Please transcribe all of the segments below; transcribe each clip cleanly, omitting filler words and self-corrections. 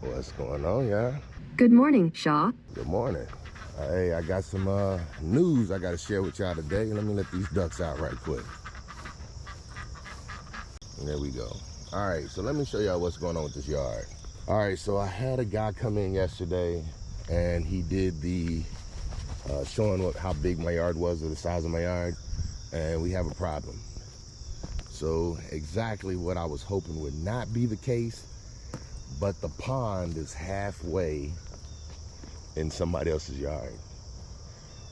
What's going on, y'all? Good morning, Shaw. Good morning. Hey, I got some news I got to share with y'all today. Let me let these ducks out right quick. And there we go. All right, so let me show y'all what's going on with this yard. All right, so I had a guy come in yesterday, and he did the showing how big my yard was, or the size of my yard, and we have a problem. So exactly what I was hoping would not be the case, but the pond is halfway in somebody else's yard.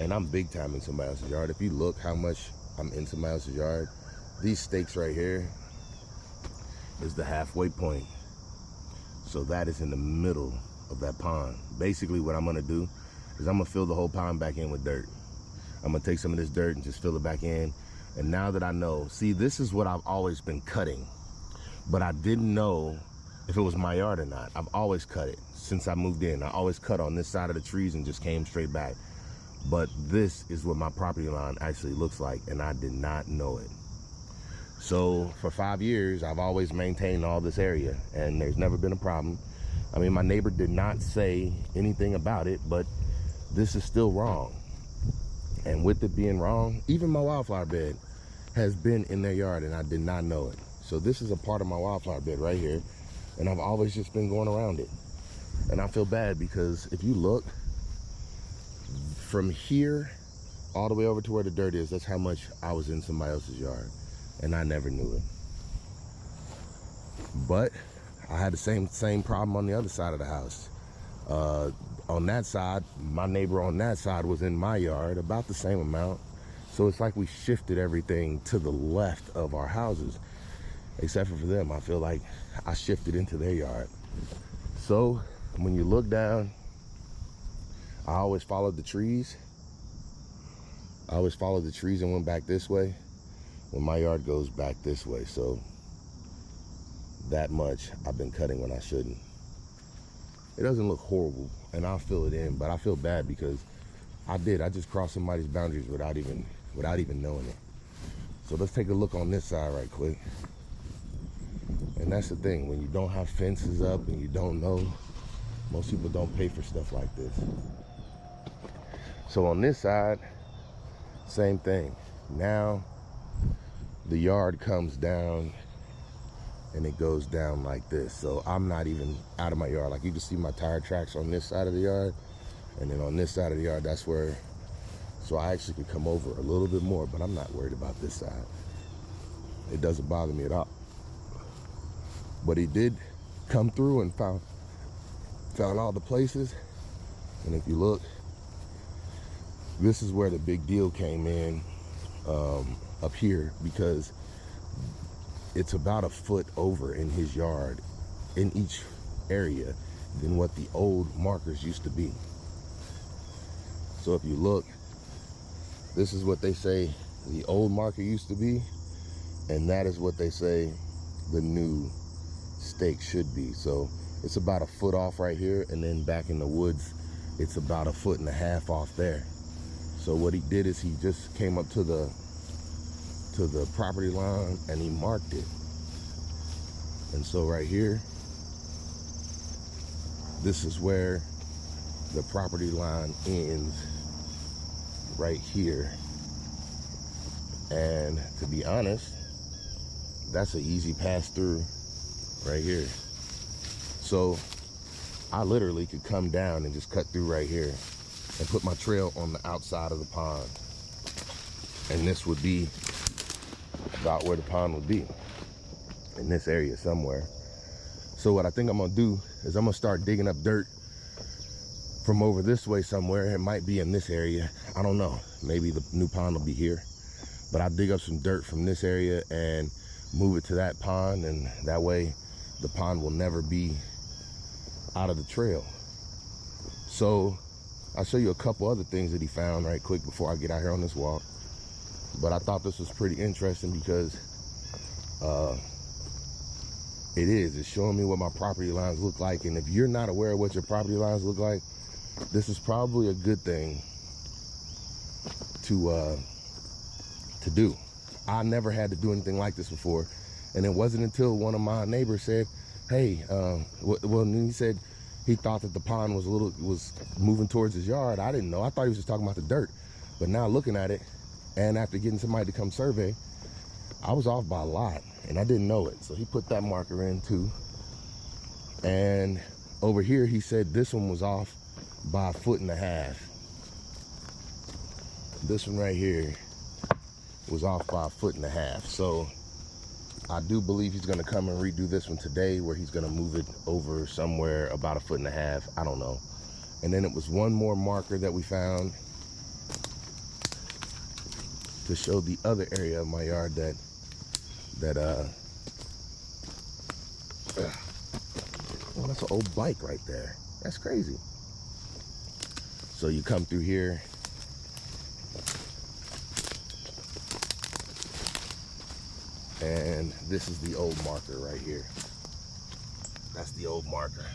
And I'm big time in somebody else's yard. If you look how much I'm in somebody else's yard, these stakes right here is the halfway point. So that is in the middle of that pond. Basically what I'm gonna do is I'm gonna fill the whole pond back in with dirt. I'm gonna take some of this dirt and just fill it back in. And now that I know, see, this is what I've always been cutting, but I didn't know if it was my yard or not. I've always cut it since I moved in. I always cut on this side of the trees and just came straight back. But this is what my property line actually looks like, and I did not know it. So for 5 years, I've always maintained all this area, and there's never been a problem. I mean, my neighbor did not say anything about it, but this is still wrong. And with it being wrong, even my wildflower bed has been in their yard, and I did not know it. So this is a part of my wildflower bed right here, and I've always just been going around it. And I feel bad because if you look from here all the way over to where the dirt is, that's how much I was in somebody else's yard, and I never knew it. But I had the same problem on the other side of the house. On that side, my neighbor on that side was in my yard about the same amount. So it's like we shifted everything to the left of our houses, except for them. I feel like I shifted into their yard. So when you look down, I always followed the trees. I always followed the trees and went back this way when my yard goes back this way. So that much I've been cutting when I shouldn't. It doesn't look horrible, and I'll fill it in, but I feel bad because I just crossed somebody's boundaries without even knowing it. So let's take a look on this side right quick. And that's the thing, when you don't have fences up and you don't know, most people don't pay for stuff like this. So on this side, same thing. Now the yard comes down and it goes down like this. So I'm not even out of my yard. Like you can see my tire tracks on this side of the yard, and then on this side of the yard, that's where, so I actually could come over a little bit more, but I'm not worried about this side. It doesn't bother me at all. But he did come through and found all the places. And if you look, this is where the big deal came in up here, because it's about a foot over in his yard in each area than what the old markers used to be. So if you look, this is what they say the old marker used to be, and that is what they say the new stake should be. So it's about a foot off right here, and then back in the woods it's about 1.5 feet off there. So what he did is he just came up to the property line and he marked it. And so right here, this is where the property line ends, right here. And to be honest, that's an easy pass through right here. So I literally could come down and just cut through right here and put my trail on the outside of the pond. And this would be about where the pond would be, in this area somewhere. So what I think I'm gonna do is I'm gonna start digging up dirt from over this way somewhere. It might be in this area, I don't know. Maybe the new pond will be here. But I'll dig up some dirt from this area and move it to that pond, and that way the pond will never be out of the trail. So I'll show you a couple other things that he found right quick before I get out here on this walk. But I thought this was pretty interesting because it's showing me what my property lines look like. And if you're not aware of what your property lines look like, this is probably a good thing to do. I never had to do anything like this before, and it wasn't until one of my neighbors said, hey, well, he said, he thought that the pond was moving towards his yard. I didn't know. I thought he was just talking about the dirt. But now looking at it, and after getting somebody to come survey, I was off by a lot, and I didn't know it. So he put that marker in too. And over here, he said this one was off by 1.5 feet. This one right here was off by 1.5 feet. So I do believe he's gonna come and redo this one today, where he's gonna move it over somewhere about 1.5 feet. I don't know. And then it was one more marker that we found to show the other area of my yard oh, that's an old bike right there. That's crazy. So you come through here, and this is the old marker right here. That's the old marker.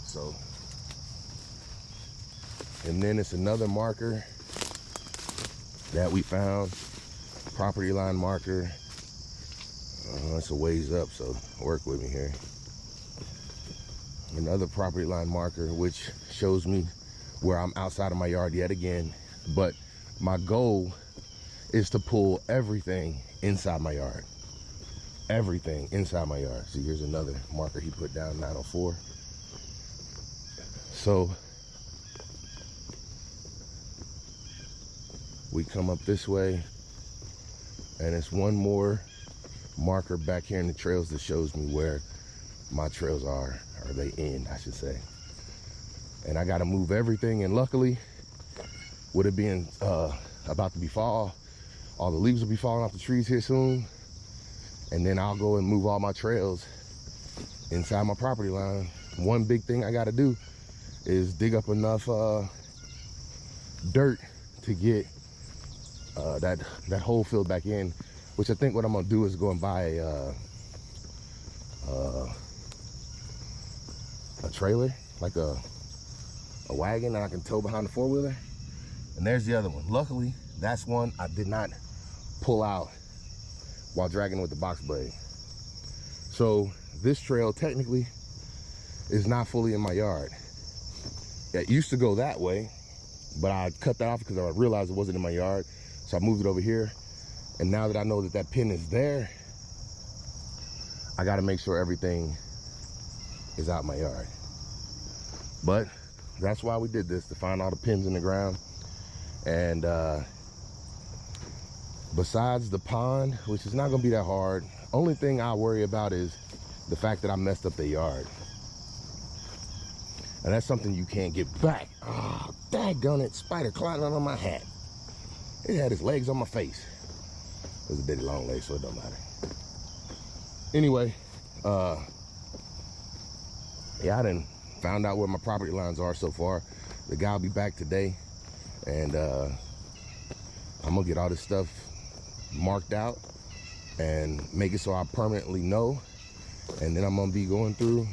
So, and then it's another marker that we found, property line marker. It's a ways up, so work with me here. Another property line marker, which shows me where I'm outside of my yard yet again. But my goal is to pull everything inside my yard. Everything inside my yard. See, here's another marker he put down, 904. So we come up this way, and it's one more marker back here in the trails that shows me where my trails are, or they end, I should say. And I got to move everything, and luckily, with it being about to be fall, all the leaves will be falling off the trees here soon, and then I'll go and move all my trails inside my property line. One big thing I got to do is dig up enough dirt to get that whole field back in, which I think what I'm gonna do is go and buy a trailer, like a wagon that I can tow behind the four-wheeler. And there's the other one. Luckily, that's one I did not pull out while dragging with the box blade. So this trail technically is not fully in my yard. It used to go that way, but I cut that off because I realized it wasn't in my yard. So I moved it over here. And now that I know that that pin is there, I got to make sure everything is out my yard. But that's why we did this, to find all the pins in the ground. And besides the pond, which is not going to be that hard, only thing I worry about is the fact that I messed up the yard. And that's something you can't get back. Oh, daggone it, spider climbing on my hat. It had its legs on my face. It was a bitty long leg, so it don't matter. Anyway, yeah, I done found out where my property lines are so far. The guy will be back today, and I'm gonna get all this stuff marked out and make it so I permanently know. And then I'm gonna be going through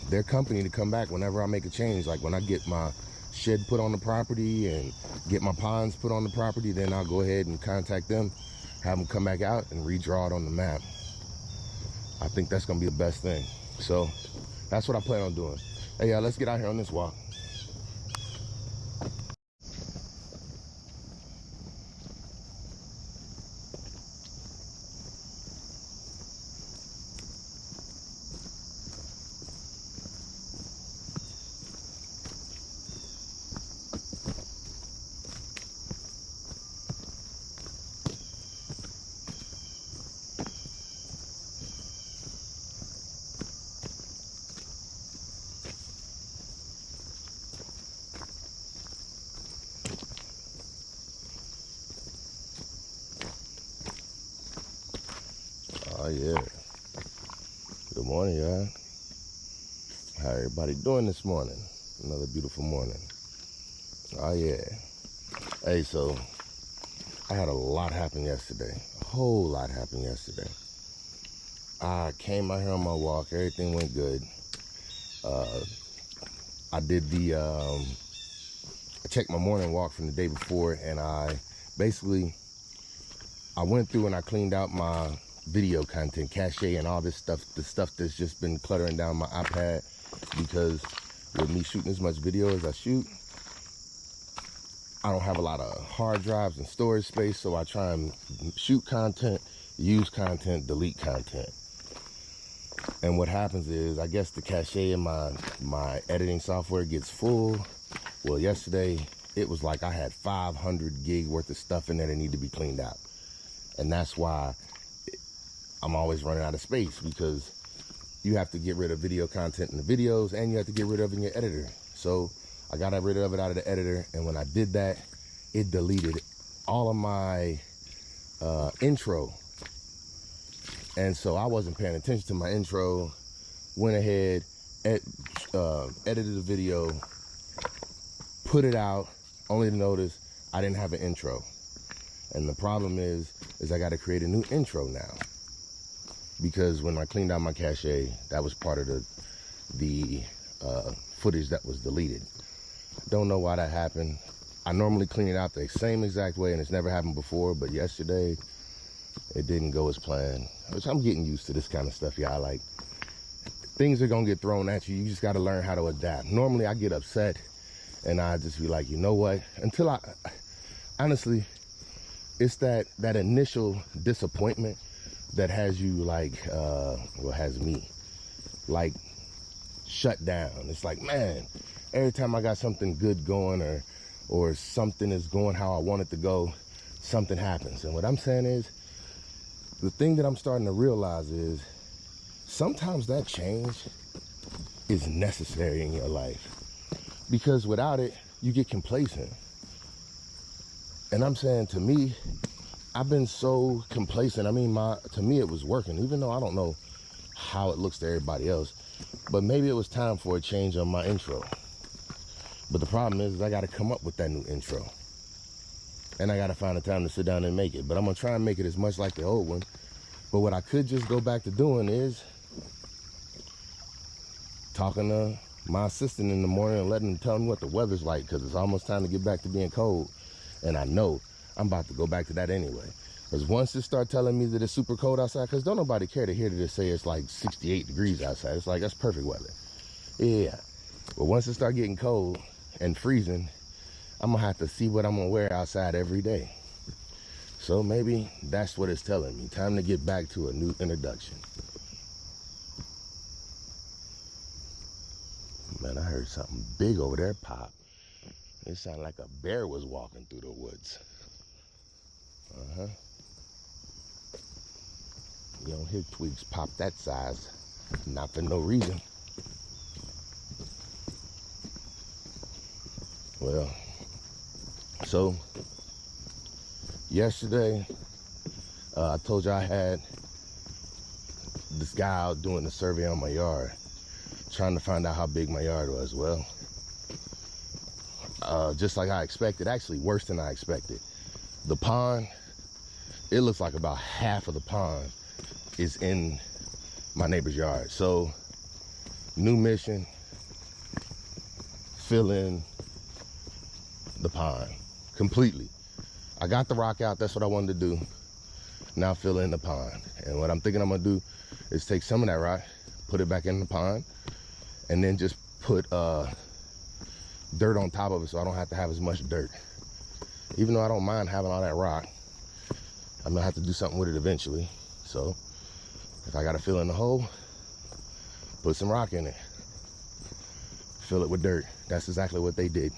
their company to come back whenever I make a change. Like when I get my shed put on the property and get my ponds put on the property, then I'll go ahead and contact them, have them come back out and redraw it on the map. I think that's gonna be the best thing. So that's what I plan on doing. Hey, let's get out here on this walk. Oh yeah. Good morning, y'all. How everybody doing this morning? Another beautiful morning. Oh yeah. Hey, so I had a lot happen yesterday. A whole lot happened yesterday. I came out here on my walk. Everything went good. I did the I checked my morning walk from the day before, and I went through and I cleaned out video content, cache and all this stuff, the stuff that's just been cluttering down my iPad, because with me shooting as much video as I shoot, I don't have a lot of hard drives and storage space, so I try and shoot content, use content, delete content. And what happens is, I guess the cache in my editing software gets full. Well, yesterday, it was like I had 500 gig worth of stuff in there that need to be cleaned out. And that's why I'm always running out of space, because you have to get rid of video content in the videos, and you have to get rid of it in your editor. So I got rid of it out of the editor, and when I did that, it deleted all of my intro. And so I wasn't paying attention to my intro, went ahead, edited the video, put it out, only to notice I didn't have an intro. And the problem is I got to create a new intro now, because when I cleaned out my cache, that was part of the footage that was deleted. Don't know why that happened. I normally clean it out the same exact way, and it's never happened before, but yesterday it didn't go as planned, which I'm getting used to this kind of stuff, y'all. Like, things are gonna get thrown at you. You just got to learn how to adapt. Normally I get upset and I just be like, you know what, until honestly, it's that initial disappointment that has you like, well, has me like shut down. It's like, man, every time I got something good going, or something is going how I want it to go, something happens. And what I'm saying is, the thing that I'm starting to realize is, sometimes that change is necessary in your life, because without it, you get complacent. And I'm saying, to me, I've been so complacent. I mean, to me, it was working, even though I don't know how it looks to everybody else. But maybe it was time for a change on my intro. But the problem is I got to come up with that new intro. And I got to find the time to sit down and make it. But I'm going to try and make it as much like the old one. But what I could just go back to doing is talking to my assistant in the morning and letting him tell me what the weather's like, because it's almost time to get back to being cold. And I know I'm about to go back to that anyway. Because once it start telling me that it's super cold outside, because don't nobody care to hear that it say it's like 68 degrees outside. It's like, that's perfect weather. Yeah. But once it start getting cold and freezing, I'm going to have to see what I'm going to wear outside every day. So maybe that's what it's telling me. Time to get back to a new introduction. Man, I heard something big over there pop. It sounded like a bear was walking through the woods. Uh-huh. You don't hear twigs pop that size. Not for no reason. Well, so yesterday, I told you I had this guy out doing a survey on my yard, trying to find out how big my yard was. Well, just like I expected, actually worse than I expected. The pond, it looks like about half of the pond is in my neighbor's yard. So, new mission, fill in the pond completely. I got the rock out, that's what I wanted to do. Now fill in the pond. And what I'm thinking I'm gonna do is take some of that rock, put it back in the pond, and then just put dirt on top of it, so I don't have to have as much dirt. Even though I don't mind having all that rock, I'm gonna have to do something with it eventually. So if I gotta fill in the hole, put some rock in it, fill it with dirt. That's exactly what they did.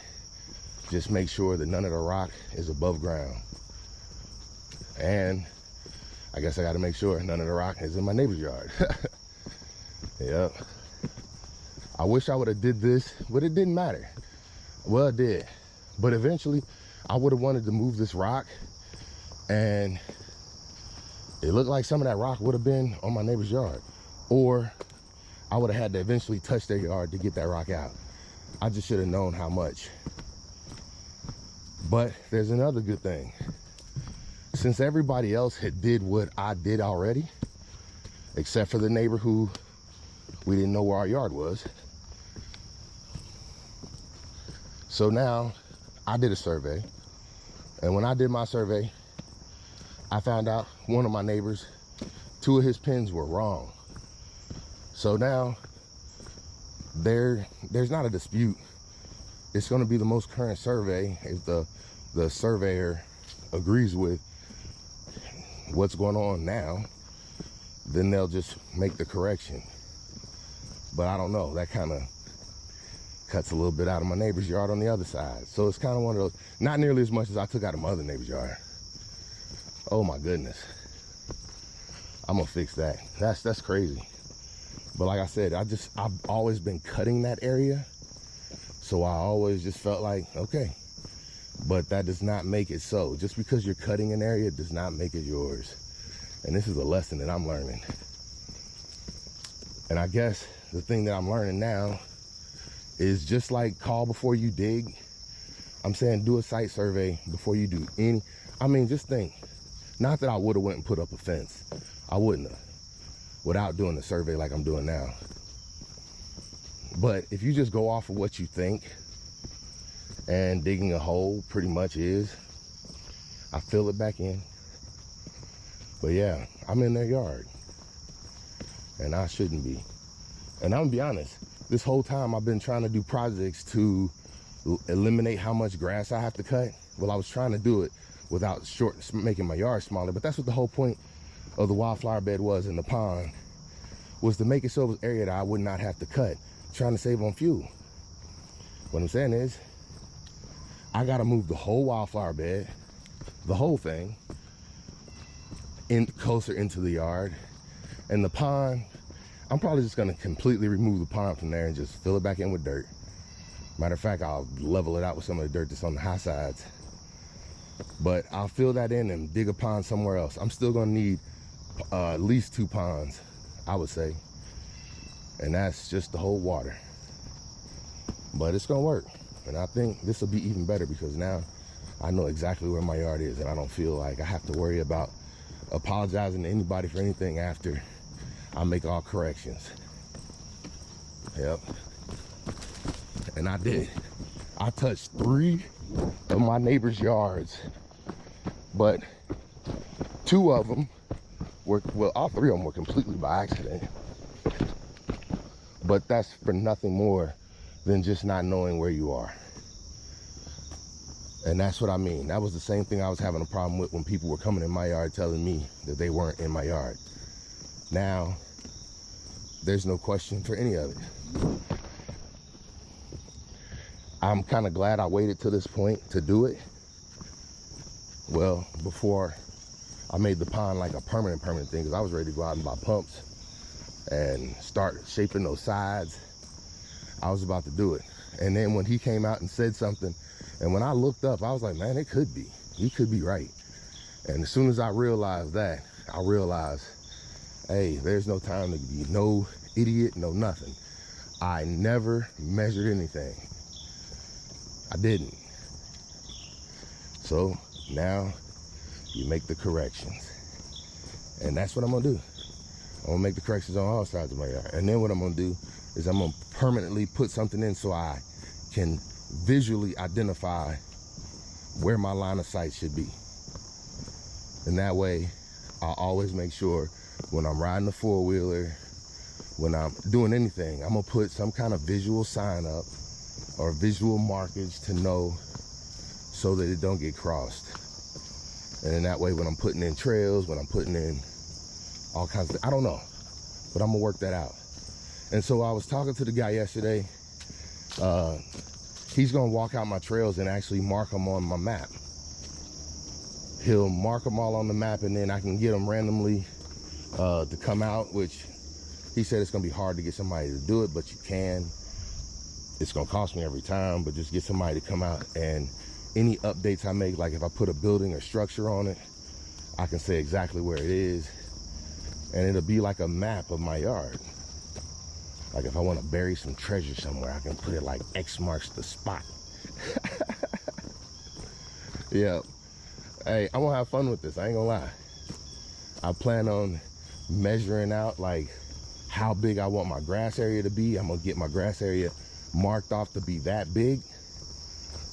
Just make sure that none of the rock is above ground. And I guess I gotta make sure none of the rock is in my neighbor's yard. Yep. I wish I would have did this, but it didn't matter. Well, it did. But eventually, I would have wanted to move this rock, and it looked like some of that rock would have been on my neighbor's yard. Or I would have had to eventually touch their yard to get that rock out. I just should have known how much. But there's another good thing. Since everybody else had did what I did already, except for the neighbor who we didn't know where our yard was. So now I did a survey, and when I did my survey, I found out one of my neighbors 2 of his pins were wrong. So now there's not a dispute. It's going to be the most current survey. If the surveyor agrees with what's going on now, then they'll just make the correction. But I don't know, that kind of cuts a little bit out of my neighbor's yard on the other side. So it's kind of one of those, not nearly as much as I took out of my other neighbor's yard. Oh my goodness. I'm gonna fix that. That's crazy. But like I said, I've always been cutting that area. So I always just felt like, okay, but that does not make it so. Just because you're cutting an area does not make it yours. And this is a lesson that I'm learning. And I guess the thing that I'm learning now is just like call before you dig. I'm saying do a site survey before you do any, I mean, just think. Not that I would have went and put up a fence. I wouldn't have, without doing the survey like I'm doing now. But if you just go off of what you think, and digging a hole pretty much is, I fill it back in. But yeah, I'm in their yard. And I shouldn't be. And I'm gonna be honest, this whole time I've been trying to do projects to eliminate how much grass I have to cut. Well, I was trying to do it without making my yard smaller, but that's what the whole point of the wildflower bed was in the pond, was to make it so it was an area that I would not have to cut, trying to save on fuel. What I'm saying is, I gotta move the whole wildflower bed, the whole thing, in closer into the yard. And the pond, I'm probably just gonna completely remove the pond from there and just fill it back in with dirt. Matter of fact, I'll level it out with some of the dirt that's on the high sides. But I'll fill that in and dig a pond somewhere else. I'm still gonna need at least 2 ponds, I would say. And that's just the whole water. But it's gonna work. And I think this will be even better because now I know exactly where my yard is and I don't feel like I have to worry about apologizing to anybody for anything after I make all corrections. Yep. And I did. I touched 3 of my neighbors' yards, but 2 of them were, well, all 3 of them were completely by accident. But that's for nothing more than just not knowing where you are. And that's what I mean. That was the same thing I was having a problem with when people were coming in my yard telling me that they weren't in my yard. Now, there's no question for any of it. I'm kind of glad I waited to this point to do it. Well, before I made the pond like a permanent thing, because I was ready to go out and buy pumps and start shaping those sides. I was about to do it. And then when he came out and said something, and when I looked up, I was like, man, it could be. He could be right. And as soon as I realized that, I realized, hey, there's no time to be no idiot, no nothing. I never measured anything. I didn't. So now you make the corrections. And that's what I'm gonna do. I'm gonna make the corrections on all sides of my yard. And then what I'm gonna do is I'm gonna permanently put something in so I can visually identify where my line of sight should be. And that way, I'll always make sure when I'm riding the 4-wheeler, when I'm doing anything, I'm gonna put some kind of visual sign up or visual markers to know so that it don't get crossed. And then that way, when I'm putting in trails, when I'm putting in all kinds of, I don't know, but I'm gonna work that out. And so I was talking to the guy yesterday. He's gonna walk out my trails and actually mark them on my map. He'll mark them all on the map, and then I can get them randomly to come out, which he said it's gonna be hard to get somebody to do it, but you can. It's gonna cost me every time, but just get somebody to come out, and any updates I make, like if I put a building or structure on it, I can say exactly where it is, and it'll be like a map of my yard. Like if I want to bury some treasure somewhere, I can put it like X marks the spot. Yeah. Hey, I'm gonna have fun with this, I ain't gonna lie. I plan on measuring out like how big I want my grass area to be. I'm gonna get my grass area marked off to be that big.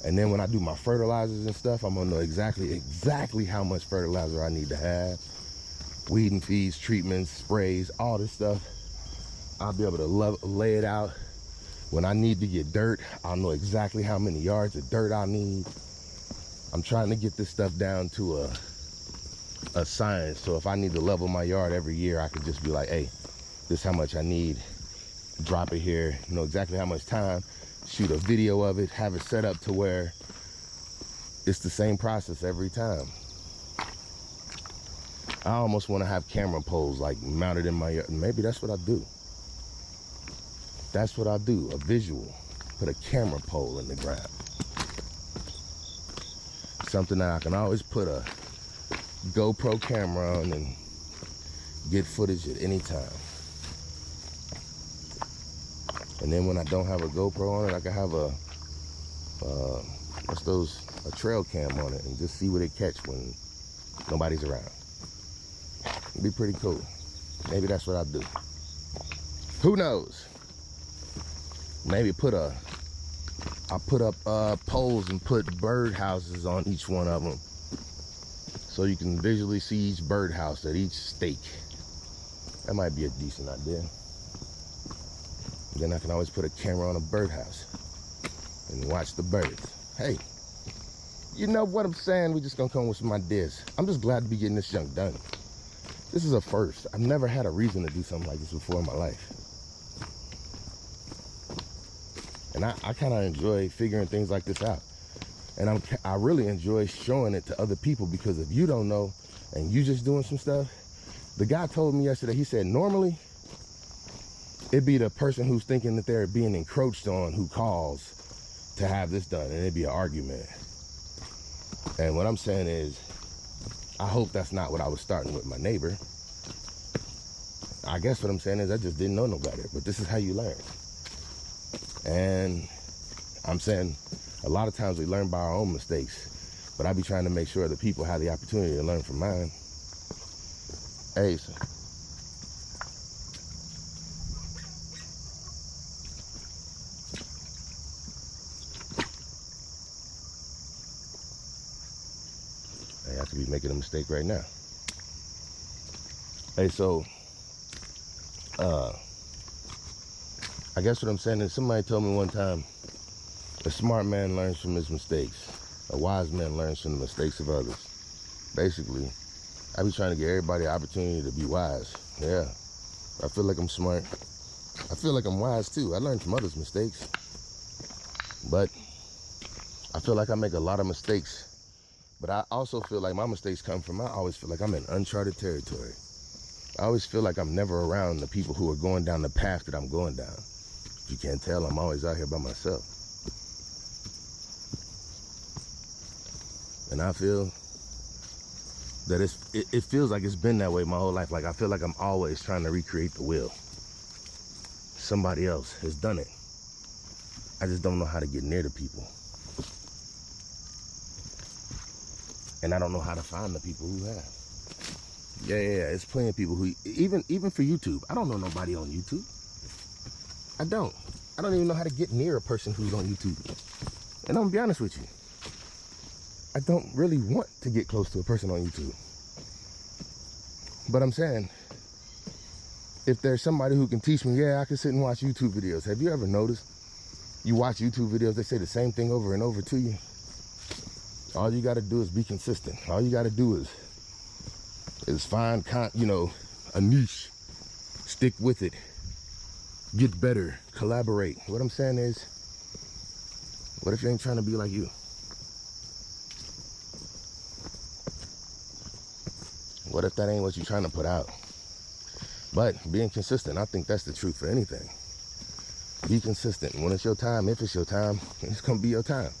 And then when I do my fertilizers and stuff, I'm gonna know exactly how much fertilizer I need to have. weed and feeds, treatments, sprays, all this stuff. I'll be able to lay it out. When I need to get dirt, I'll know exactly how many yards of dirt I need. I'm trying to get this stuff down to a science. So if I need to level my yard every year, I could just be like, hey, this is how much I need. Drop it here, know exactly how much time, shoot a video of it, have it set up to where it's the same process every time. I almost want to have camera poles like mounted in my yard. Maybe that's what I do. That's what I do, a visual. Put a camera pole in the ground. Something that I can always put a GoPro camera on and get footage at any time. And then when I don't have a GoPro on it, I can have a trail cam on it and just see what it catch when nobody's around. It'd be pretty cool. Maybe that's what I do. Who knows? Maybe I'll put up poles and put bird houses on each one of them, so you can visually see each birdhouse at each stake. That might be a decent idea. Then I can always put a camera on a birdhouse and watch the birds. Hey, you know what I'm saying? We're just gonna come with some ideas. I'm just glad to be getting this junk done. This is a first. I've never had a reason to do something like this before in my life. And I kind of enjoy figuring things like this out. And I really enjoy showing it to other people, because if you don't know and you just doing some stuff, the guy told me yesterday, he said, normally it'd be the person who's thinking that they're being encroached on who calls to have this done, and it'd be an argument. And what I'm saying is, I hope that's not what I was starting with my neighbor. I guess what I'm saying is I just didn't know no better, but this is how you learn. And I'm saying a lot of times we learn by our own mistakes, but I be trying to make sure that people have the opportunity to learn from mine. Hey, so I have to be making a mistake right now. Hey, so I guess what I'm saying is, somebody told me one time, a smart man learns from his mistakes. A wise man learns from the mistakes of others. Basically, I be trying to give everybody an opportunity to be wise. Yeah, I feel like I'm smart. I feel like I'm wise too. I learned from others' mistakes. But I feel like I make a lot of mistakes. But I also feel like my mistakes come from, I always feel like I'm in uncharted territory. I always feel like I'm never around the people who are going down the path that I'm going down. If you can't tell, I'm always out here by myself. And I feel that it feels like it's been that way my whole life. Like I feel like I'm always trying to recreate the wheel. Somebody else has done it. I just don't know how to get near the people. And I don't know how to find the people who have. Yeah, it's plenty of people who, even for YouTube, I don't know nobody on YouTube. I don't even know how to get near a person who's on YouTube. And I'm gonna be honest with you, I don't really want to get close to a person on YouTube. But I'm saying, if there's somebody who can teach me, yeah, I can sit and watch YouTube videos. Have you ever noticed, you watch YouTube videos, they say the same thing over and over to you? All you gotta do is be consistent. All you gotta do is find, a niche, stick with it, get better, collaborate. What I'm saying is, what if you ain't trying to be like you? What if that ain't what you're trying to put out? But being consistent, I think that's the truth for anything. Be consistent. When it's your time, if it's your time, it's gonna be your time.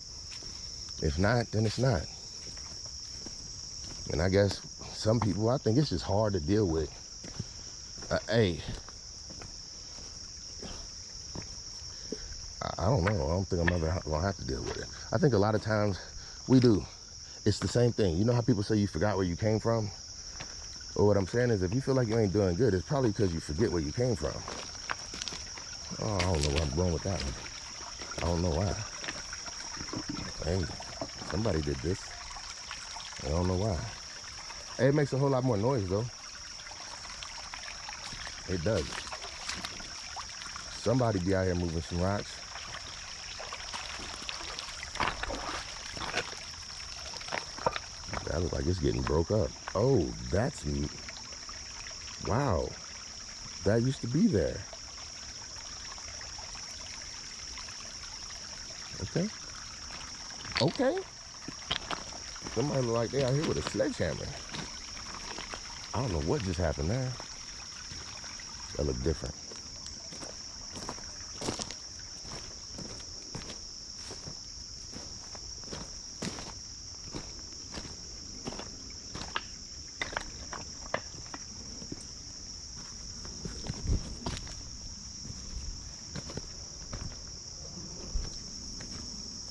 If not, then it's not. And I guess some people, I think it's just hard to deal with. I don't know. I don't think I'm ever gonna have to deal with it. I think a lot of times we do. It's the same thing. You know how people say you forgot where you came from? Or what I'm saying is, if you feel like you ain't doing good, it's probably because you forget where you came from. Oh, I don't know where I'm going with that one. I don't know why. Hey, somebody did this. I don't know why. Hey, it makes a whole lot more noise though. It does. Somebody be out here moving some rocks. That looks like it's getting broke up. Oh, that's neat. Wow. That used to be there. Okay. Okay. Somebody look like they out here with a sledgehammer. I don't know what just happened there. That look different.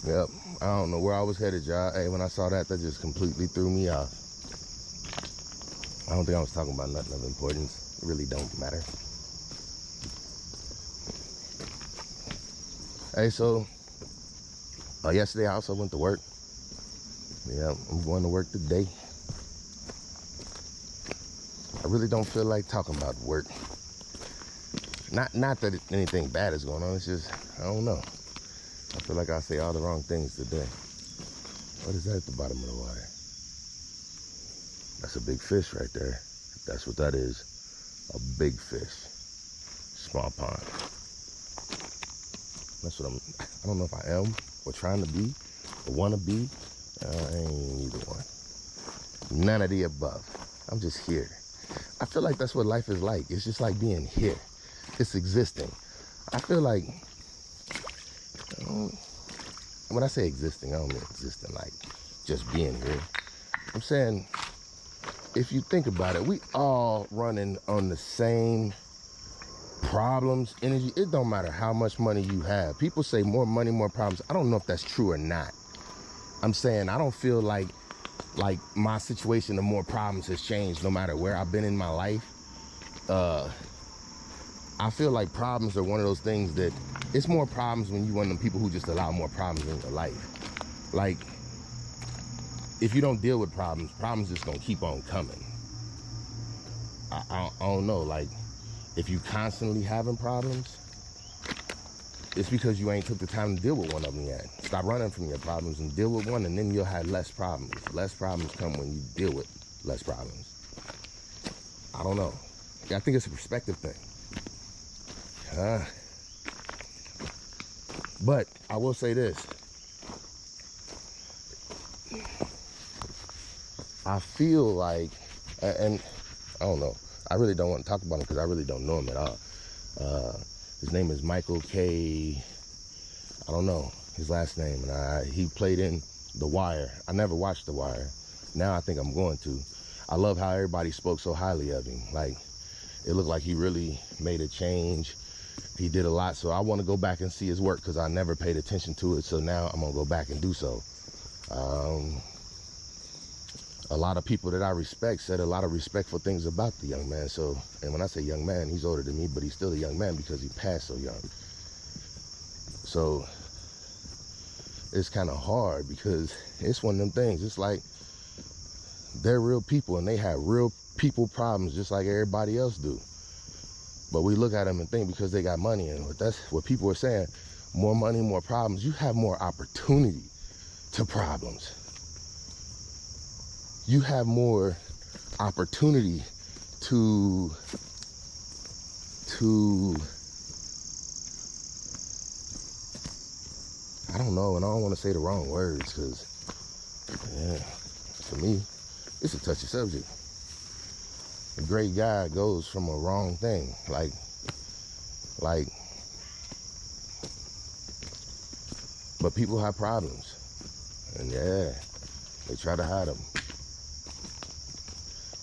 Yep, I don't know where I was headed, y'all. Hey, when I saw that, that just completely threw me off. I don't think I was talking about nothing of importance. It really don't matter. Hey, so yesterday I also went to work. Yeah, I'm going to work today. I really don't feel like talking about work. Not that anything bad is going on. It's just, I don't know. I feel like I say all the wrong things today. What is that at the bottom of the water? That's a big fish right there. That's what that is. A big fish. Small pond. That's what I don't know if I am or trying to be or want to be. I ain't either one. None of the above. I'm just here. I feel like that's what life is like. It's just like being here. It's existing. I feel like, when I say existing, I don't mean existing like just being here. I'm saying, if you think about it, we all running on the same problems, energy. It don't matter how much money you have. People say more money, more problems. I don't know if that's true or not. I'm saying I don't feel like my situation, the more problems has changed no matter where I've been in my life. I feel like problems are one of those things that it's more problems when you one of them people who just allow more problems in your life. Like, if you don't deal with problems, problems just gonna keep on coming. I don't know, like, if you constantly having problems, it's because you ain't took the time to deal with one of them yet. Stop running from your problems and deal with one, and then you'll have less problems. Less problems come when you deal with less problems. I don't know. I think it's a perspective thing. But I will say this. I feel like, and I don't know, I really don't want to talk about him because I really don't know him at all. His name is Michael K. I don't know his last name. And he played in The Wire. I never watched The Wire. Now I think I'm going to. I love how everybody spoke so highly of him. Like, it looked like he really made a change. He did a lot, so I want to go back and see his work because I never paid attention to it, so now I'm going to go back and do so. A lot of people that I respect said a lot of respectful things about the young man, so, and when I say young man, he's older than me, but he's still a young man because he passed so young. So, it's kind of hard because it's one of them things. It's like, they're real people and they have real people problems just like everybody else do. But we look at them and think because they got money, and that's what people are saying, more money, more problems. You have more opportunity to problems. You have more opportunity to I don't know, and I don't want to say the wrong words because, yeah, for me, it's a touchy subject. A great guy goes from a wrong thing, like, but people have problems, and yeah, they try to hide them.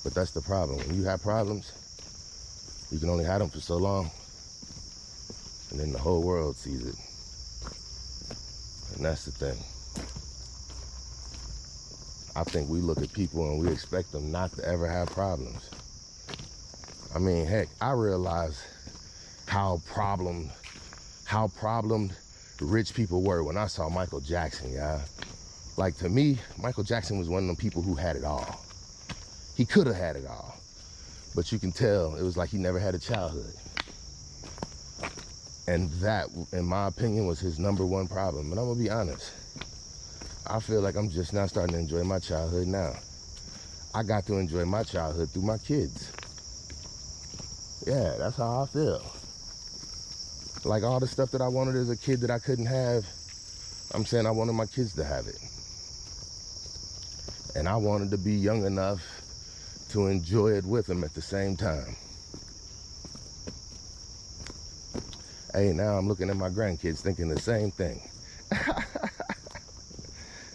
But that's the problem. When you have problems, you can only hide them for so long, and then the whole world sees it. And that's the thing. I think we look at people and we expect them not to ever have problems. I mean, heck, I realized how problemed rich people were when I saw Michael Jackson, y'all. Like, to me, Michael Jackson was one of them people who had it all. He could have had it all. but you can tell it was like he never had a childhood. And that, in my opinion, was his #1 problem. And I'm gonna be honest, I feel like I'm just now starting to enjoy my childhood now. I got to enjoy my childhood through my kids. Yeah, that's how I feel. Like all the stuff that I wanted as a kid that I couldn't have, I'm saying I wanted my kids to have it. And I wanted to be young enough to enjoy it with them at the same time. Hey, now I'm looking at my grandkids thinking the same thing.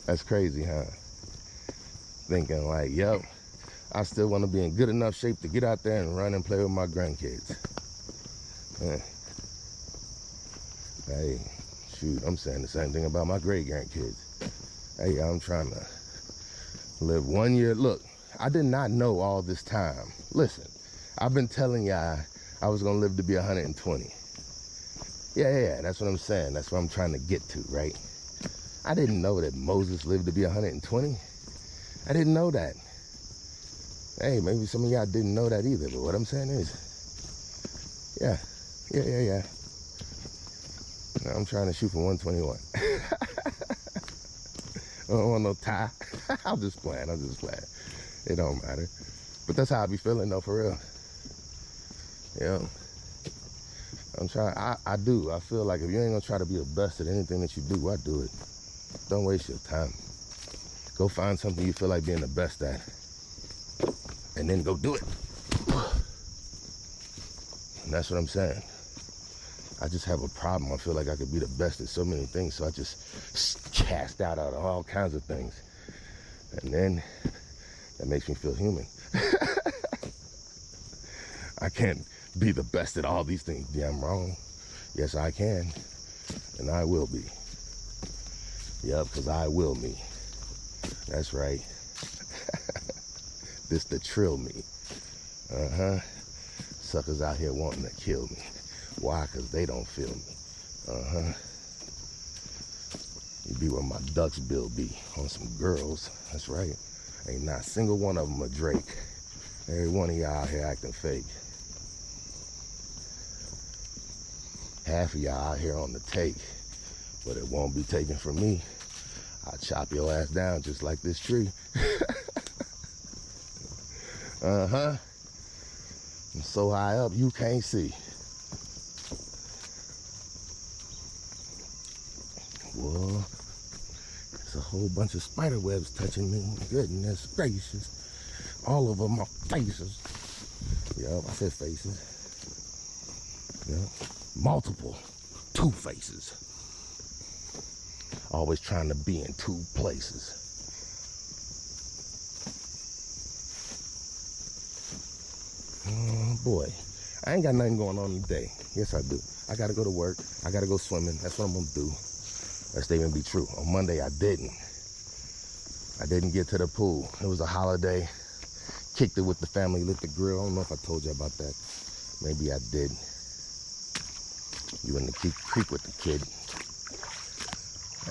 That's crazy, huh? Thinking like, yep, I still want to be in good enough shape to get out there and run and play with my grandkids. Hey, shoot, I'm saying the same thing about my great grandkids. Hey, I'm trying to live 1 year. Look, I did not know all this time. Listen, I've been telling y'all I was gonna live to be 120. Yeah, that's what I'm saying. That's what I'm trying to get to, right? I didn't know that Moses lived to be 120. I didn't know that. Hey, maybe some of y'all didn't know that either, but what I'm saying is, yeah. Now I'm trying to shoot for 121. I don't want no tie. I'm just playing. It don't matter. But that's how I be feeling though, for real. Yeah. I'm trying, I do. I feel like if you ain't gonna try to be the best at anything that you do, why do it? Don't waste your time. Go find something you feel like being the best at, and then go do it. And that's what I'm saying. I just have a problem. I feel like I could be the best at so many things, so I just cast out of all kinds of things. And then that makes me feel human. I can't be the best at all these things. Yeah, I'm wrong. Yes, I can. And I will be. Yep, because I will me. That's right. This the trill me. Suckers out here wanting to kill me. Why? Because they don't feel me. You be where my ducks bill be, on some girls. That's right. Ain't not a single one of them a Drake. Every one of y'all out here acting fake. Half of y'all out here on the take, but it won't be taken from me. I'll chop your ass down just like this tree. I'm so high up you can't see. Whoa, there's a whole bunch of spider webs touching me. Goodness gracious. All of them are faces. Yup, I said faces. Yup. Multiple. 2 faces. Always trying to be in 2 places. Oh boy. I ain't got nothing going on today. Yes, I do. I gotta go to work. I gotta go swimming. That's what I'm gonna do. That statement be true. On Monday, I didn't get to the pool. It was a holiday. Kicked it with the family, lit the grill. I don't know if I told you about that. Maybe I did. You in the creek with the kid.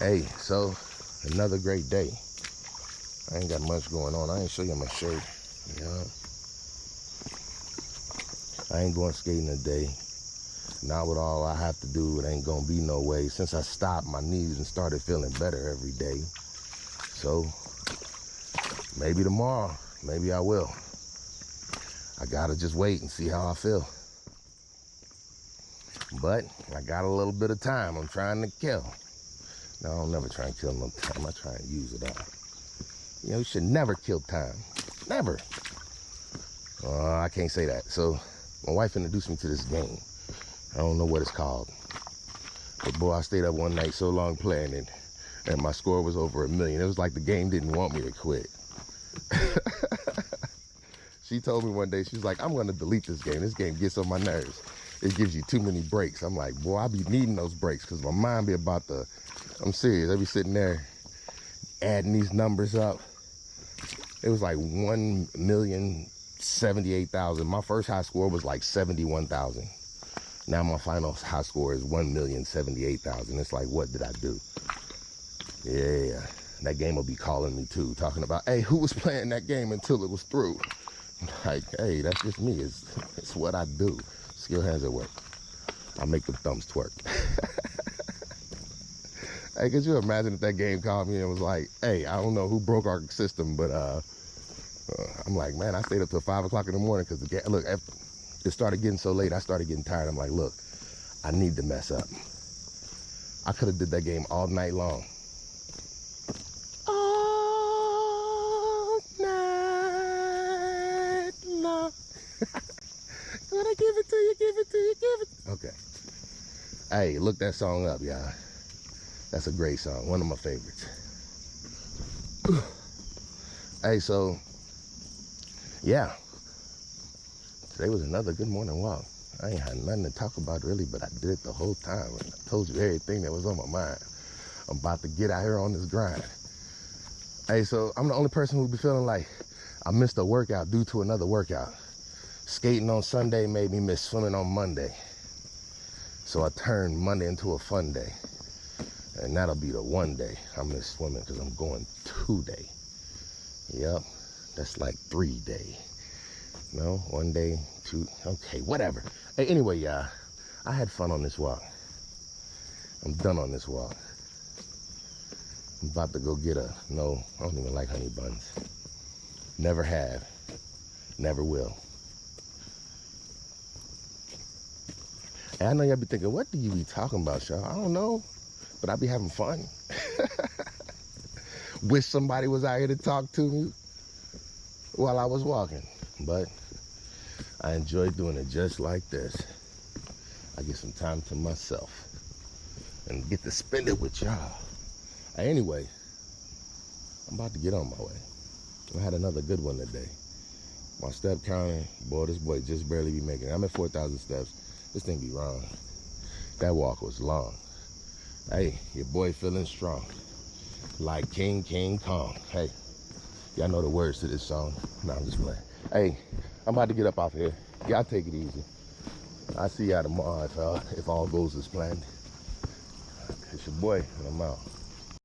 Hey, so another great day. I ain't got much going on. I ain't show you my shirt. Yeah. I ain't going skating today. Not with all I have to do. It ain't gonna be no way. Since I stopped, my knees and started feeling better every day. So maybe tomorrow, maybe I will. I gotta just wait and see how I feel. But I got a little bit of time I'm trying to kill. No, I don't never try and kill no time. I try and use it all. You know, you should never kill time. Never. I can't say that. So my wife introduced me to this game. I don't know what it's called. But boy, I stayed up one night so long playing it, and my score was over 1 million. It was like the game didn't want me to quit. She told me one day, she was like, I'm gonna delete this game. This game gets on my nerves. It gives you too many breaks. I'm like, boy, I be needing those breaks because my mind be about to, I'm serious. I be sitting there adding these numbers up. It was like 1,078,000. My first high score was like 71,000. Now my final high score is 1,078,000. It's like, what did I do? Yeah, that game will be calling me too, talking about, hey, who was playing that game until it was through? Like, hey, that's just me. It's what I do. Skill hands at work. I make the thumbs twerk. Hey, could you imagine if that game called me and was like, hey, I don't know who broke our system, but I'm like, man, I stayed up till 5 o'clock in the morning because look, it started getting so late. I started getting tired. I'm like, look, I need to mess up. I could have did that game all night long. All night long. When I give it to you, give it to you, give it. Okay. Hey, look that song up, y'all. That's a great song. One of my favorites. Hey, so, yeah. Today was another good morning walk. I ain't had nothing to talk about really, but I did it the whole time. And I told you everything that was on my mind. I'm about to get out here on this grind. Hey, so I'm the only person who be feeling like I missed a workout due to another workout. Skating on Sunday made me miss swimming on Monday. So I turned Monday into a fun day. And that'll be the one day I miss swimming because I'm going 2 day. Yep, that's like 3 day. No, 1 day, 2, okay, whatever. Hey, anyway, y'all, I had fun on this walk. I'm done on this walk. I'm about to go get no, I don't even like honey buns. Never have, never will. And I know y'all be thinking, what do you be talking about, y'all? I don't know, but I be having fun. Wish somebody was out here to talk to me while I was walking, but I enjoy doing it just like this. I get some time to myself and get to spend it with y'all. Anyway, I'm about to get on my way. I had another good one today. My step counter, boy, this boy just barely be making it. I'm at 4,000 steps. This thing be wrong. That walk was long. Hey, your boy feeling strong. Like King Kong. Hey, y'all know the words to this song. No, I'm just playing. Hey, I'm about to get up off here. Y'all take it easy. I'll see y'all tomorrow if all goes as planned. It's your boy, and I'm out.